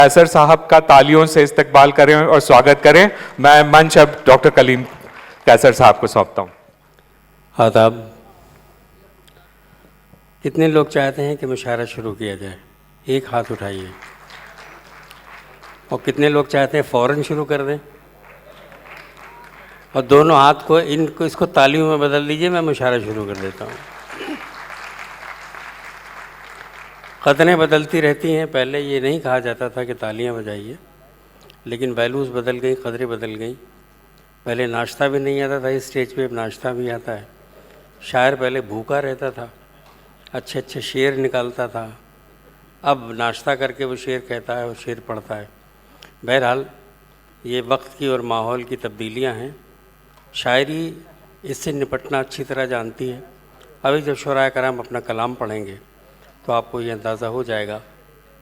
कैसर साहब का तालियों से इस्तकबाल करें और स्वागत करें। मैं मंच अब डॉक्टर कलीम कैसर साहब को सौंपता हूँ। आदाब। कितने लोग चाहते हैं कि मुशायरा शुरू किया जाए? एक हाथ उठाइए। और कितने लोग चाहते हैं फ़ौरन शुरू कर दें? और दोनों हाथ को इसको तालियों में बदल दीजिए, मैं मुशायरा शुरू कर देता हूँ। क़दरें बदलती रहती हैं। पहले ये नहीं कहा जाता था कि तालियां बजाइए, लेकिन वैल्यूज़ बदल गई, क़दरें बदल गई। पहले नाश्ता भी नहीं आता था इस स्टेज पे, अब नाश्ता भी आता है। शायर पहले भूखा रहता था, अच्छे अच्छे शेर निकालता था, अब नाश्ता करके वो शेर कहता है और शेर पढ़ता है। बहरहाल ये वक्त की और माहौल की तब्दीलियां हैं। शायरी इससे निपटना अच्छी तरह जानती है। अभी जब शुराए कराम अपना कलाम पढ़ेंगे तो आपको ये अंदाज़ा हो जाएगा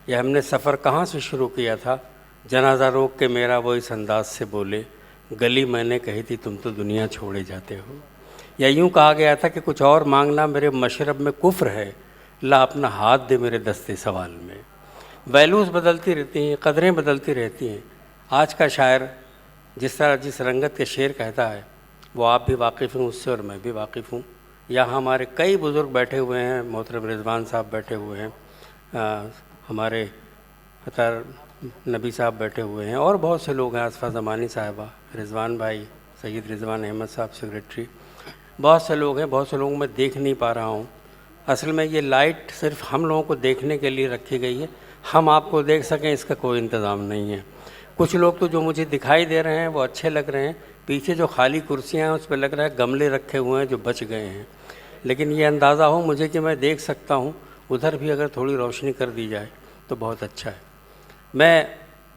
कि हमने सफ़र कहाँ से शुरू किया था। जनाजा रोक के मेरा वो इस अंदाज से बोले, गली मैंने कही थी तुम तो दुनिया छोड़े जाते हो। या यूँ कहा गया था कि कुछ और मांगना मेरे मशरब में कुफ्र है, ला अपना हाथ दे मेरे दस्ते सवाल में। वैल्यूज़ बदलती रहती हैं, क़दरें बदलती रहती हैं। आज का शायर जिस तरह जिस रंगत के शेर कहता है वो आप भी वाकिफ़ हैं उससे और मैं भी वाकिफ़ हूँ। यहाँ हमारे कई बुज़ुर्ग बैठे हुए हैं, मोहतरम रिजवान साहब बैठे हुए हैं, हमारे अतर नबी साहब बैठे हुए हैं और बहुत से लोग हैं, आसफ़ा ज़मानी साहिबा, रिजवान भाई, सैयद रिजवान अहमद साहब सेक्रेटरी, बहुत से लोग हैं। बहुत से लोग मैं देख नहीं पा रहा हूँ। असल में ये लाइट सिर्फ हम लोगों को देखने के लिए रखी गई है, हम आपको देख सकें इसका कोई इंतज़ाम नहीं है। कुछ लोग तो जो मुझे दिखाई दे रहे हैं वो अच्छे लग रहे हैं, पीछे जो खाली कुर्सियां हैं उस पर लग रहा है गमले रखे हुए हैं जो बच गए हैं। लेकिन ये अंदाज़ा हो मुझे कि मैं देख सकता हूँ, उधर भी अगर थोड़ी रोशनी कर दी जाए तो बहुत अच्छा है। मैं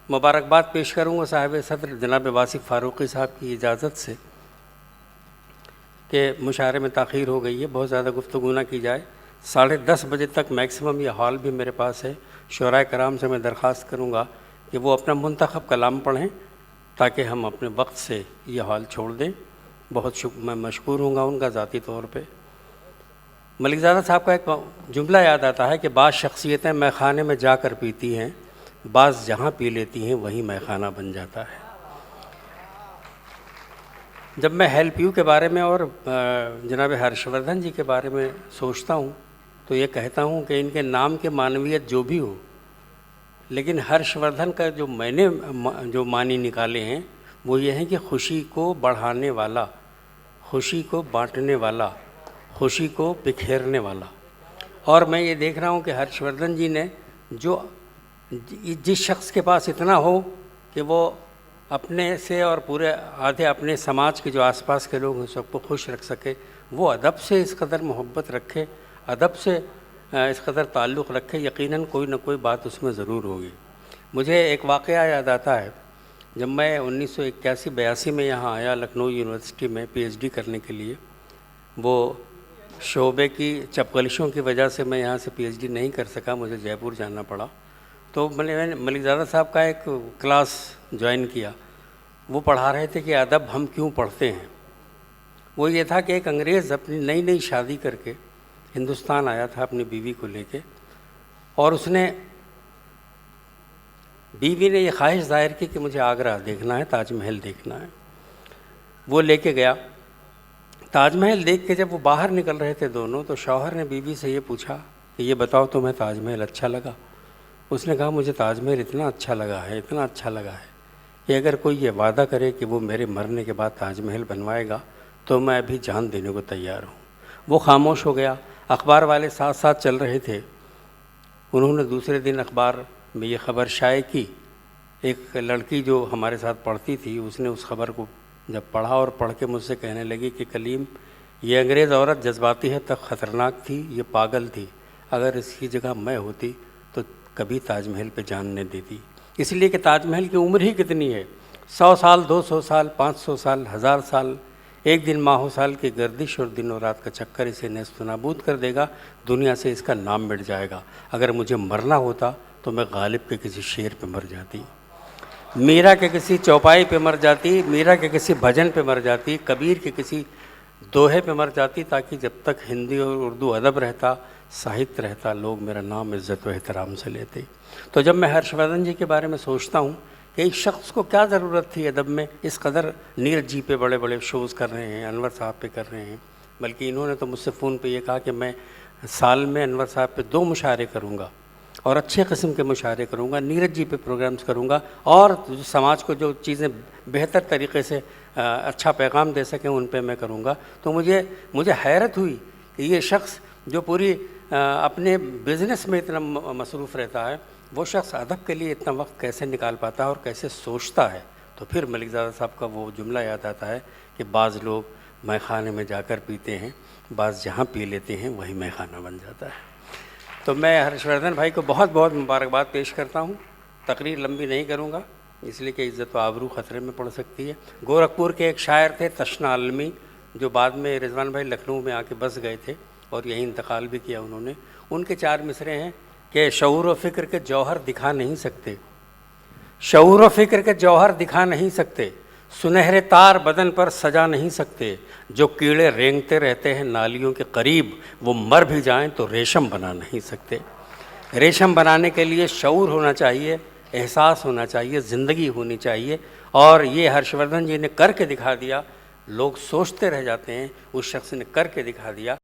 मुबारकबाद पेश करूँगा साहिब सदर जनाब वासिफ़ फ़ारूक़ी साहब की इजाज़त से कि मुशायरे में ताख़ीर हो गई है, बहुत ज़्यादा गुफ्तगू ना की जाए। 10:30 बजे तक मैक्सिमम ये हॉल भी मेरे पास है। शुराए कराम से मैं दरख्वास्त करूँगा कि वो अपना मुंतखब कलाम पढ़ें ताकि हम अपने वक्त से ये हॉल छोड़ दें। मैं मशकूर हूँगा उनका ज़ाती तौर पे। मलिकज़ादा साहब का एक जुमला याद आता है कि बाज़ शख्सियतें मैखाने में जाकर पीती हैं, बाज़ जहाँ पी लेती हैं वहीं मैखाना बन जाता है। जब मैं हेल्प यू के बारे में और जनाब हर्षवर्धन जी के बारे में सोचता हूँ तो ये कहता हूँ कि इनके नाम के मानवियत जो भी हो, लेकिन हर्षवर्धन का जो मैंने जो मानी निकाले हैं वो ये हैं कि खुशी को बढ़ाने वाला, खुशी को बांटने वाला, खुशी को बिखेरने वाला। और मैं ये देख रहा हूँ कि हर्षवर्धन जी ने जो जिस शख्स के पास इतना हो कि वो अपने से और पूरे आधे अपने समाज के जो आसपास के लोग हैं सबको खुश रख सके, वो अदब से इस कदर मोहब्बत रखे, अदब से इस कदर ताल्लुक़ रखे, यकीनन कोई ना कोई बात उसमें ज़रूर होगी। मुझे एक वाक़या याद आता है, जब मैं 1981-82 में यहाँ आया लखनऊ यूनिवर्सिटी में पीएचडी करने के लिए। वो शोबे की चपगलिशों की वजह से मैं यहाँ से पीएचडी नहीं कर सका, मुझे जयपुर जाना पड़ा। तो मैंने मलिकज़ादा साहब का एक क्लास ज्वाइन किया। वो पढ़ा रहे थे कि अदब हम क्यों पढ़ते हैं। वो ये था कि एक अंग्रेज़ अपनी नई नई शादी करके हिंदुस्तान आया था अपनी बीवी को लेके, और उसने बीवी ने ये ख्वाहिश ज़ाहिर की कि मुझे आगरा देखना है, ताजमहल देखना है। वो लेके गया। ताजमहल देख के जब वो बाहर निकल रहे थे दोनों, तो शौहर ने बीवी से ये पूछा कि ये बताओ तुम्हें ताजमहल अच्छा लगा? उसने कहा मुझे ताजमहल इतना अच्छा लगा है, इतना अच्छा लगा है कि अगर कोई ये वादा करे कि वो मेरे मरने के बाद ताजमहल बनवाएगा तो मैं अभी जान देने को तैयार हूँ। वो खामोश हो गया। अखबार वाले साथ साथ चल रहे थे। उन्होंने दूसरे दिन अखबार में ये ख़बर शाये की। एक लड़की जो हमारे साथ पढ़ती थी उसने उस ख़बर को जब पढ़ा और पढ़ के मुझसे कहने लगी कि कलीम, ये अंग्रेज़ औरत जज्बाती है तक ख़तरनाक थी, ये पागल थी, अगर इसकी जगह मैं होती तो कभी ताजमहल पे जान नहीं देती। इसलिए कि ताजमहल की उम्र ही कितनी है, 100 साल, 200 साल, 500 साल, 1000 साल। एक दिन माहो साल की गर्दिश और दिनों रात का चक्कर इसे नेस्त नाबूद कर देगा, दुनिया से इसका नाम मिट जाएगा। अगर मुझे मरना होता तो मैं गालिब के किसी शेर पे मर जाती, मीरा के किसी चौपाई पे मर जाती, मीरा के किसी भजन पे मर जाती, कबीर के किसी दोहे पे मर जाती, ताकि जब तक हिंदी और उर्दू अदब रहता, साहित्य रहता, लोग मेरा नाम इज़्ज़त व एहतराम से लेते। तो जब मैं हर्षवर्धन जी के बारे में सोचता हूँ कि एक शख्स को क्या ज़रूरत थी अदब में, इस कदर नीरज जी पे बड़े बड़े शोज़ कर रहे हैं, अनवर साहब पे कर रहे हैं, बल्कि इन्होंने तो मुझसे फ़ोन पे ये कहा कि मैं साल में अनवर साहब पे 2 मुशायरे करूँगा और अच्छे किस्म के मुशायरे करूँगा, नीरज जी पे प्रोग्राम्स करूँगा और जो समाज को जो चीज़ें बेहतर तरीके से अच्छा पैगाम दे सकें उन पे मैं करूँगा। तो मुझे हैरत हुई कि ये शख्स जो पूरी अपने बिज़नेस में इतना मसरूफ़ रहता है, वो शख्स अदब के लिए इतना वक्त कैसे निकाल पाता है और कैसे सोचता है। तो फिर मलिकज़ादा साहब का वो जुमला याद आता है कि बाज़ लोग मैखाने में जाकर पीते हैं, बाज़ जहाँ पी लेते हैं वही मैखाना बन जाता है। तो मैं हर्षवर्धन भाई को बहुत बहुत मुबारकबाद पेश करता हूँ। तकरीर लंबी नहीं करूँगा इसलिए कि इज़्ज़त व आबरू ख़तरे में पड़ सकती है। गोरखपुर के एक शायर थे तशना आलमी, जो बाद में रिजवान भाई लखनऊ में आके बस गए थे और यहीं इंतकाल भी किया उन्होंने। उनके 4 मिसरे हैं कि शऊर व फ़िक्र के जौहर दिखा नहीं सकते, शऊर व फ़िक्र के जौहर दिखा नहीं सकते, सुनहरे तार बदन पर सजा नहीं सकते, जो कीड़े रेंगते रहते हैं नालियों के करीब, वो मर भी जाएं तो रेशम बना नहीं सकते। रेशम बनाने के लिए शऊर होना चाहिए, एहसास होना चाहिए, ज़िंदगी होनी चाहिए, और ये हर्षवर्धन जी ने करके दिखा दिया। लोग सोचते रह जाते हैं, उस शख्स ने करके दिखा दिया।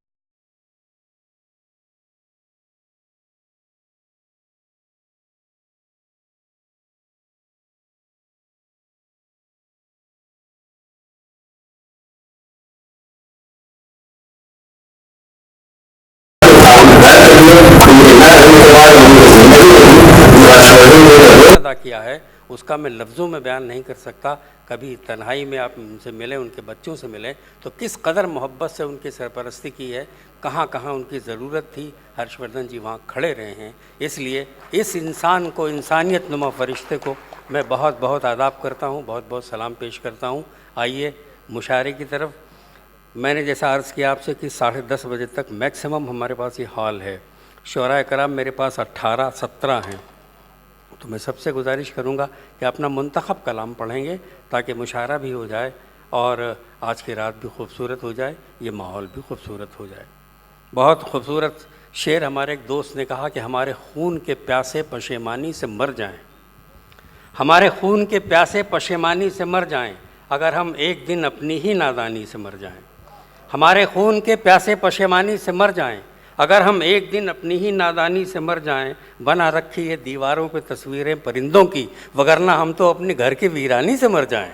अदा किया है उसका मैं लफ्ज़ों में बयान नहीं कर सकता। कभी तन्हाई में आप उनसे मिलें, उनके बच्चों से मिलें, तो किस कदर मोहब्बत से उनकी सरपरस्ती की है, कहाँ कहाँ उनकी ज़रूरत थी, हर्षवर्धन जी वहाँ खड़े रहे हैं। इसलिए इस इंसान को, इंसानियत नुमा फरिश्ते को मैं बहुत बहुत आदाब करता हूँ, बहुत बहुत सलाम पेश करता हूँ। आइए मुशायरे की तरफ। मैंने जैसा अर्ज़ किया आपसे कि 10:30 बजे तक मैक्सिमम हमारे पास ये हॉल है। शुअरा कराम मेरे पास 18-17 हैं। तो मैं सबसे गुजारिश करूंगा कि अपना मुंतखब कलाम पढ़ेंगे ताकि मुशायरा भी हो जाए और आज की रात भी खूबसूरत हो जाए, ये माहौल भी खूबसूरत हो जाए। बहुत खूबसूरत शेर हमारे एक दोस्त ने कहा कि हमारे खून के प्यासे पशेमानी से मर जाएं, हमारे खून के प्यासे पशेमानी से मर जाएं, अगर हम एक दिन अपनी ही नादानी से मर जाएं। हमारे खून के प्यासे पशेमानी से मर जाएं, अगर हम एक दिन अपनी ही नादानी से मर जाएं। बना रखी है दीवारों पे तस्वीरें परिंदों की, वगरना हम तो अपने घर की वीरानी से मर जाएं।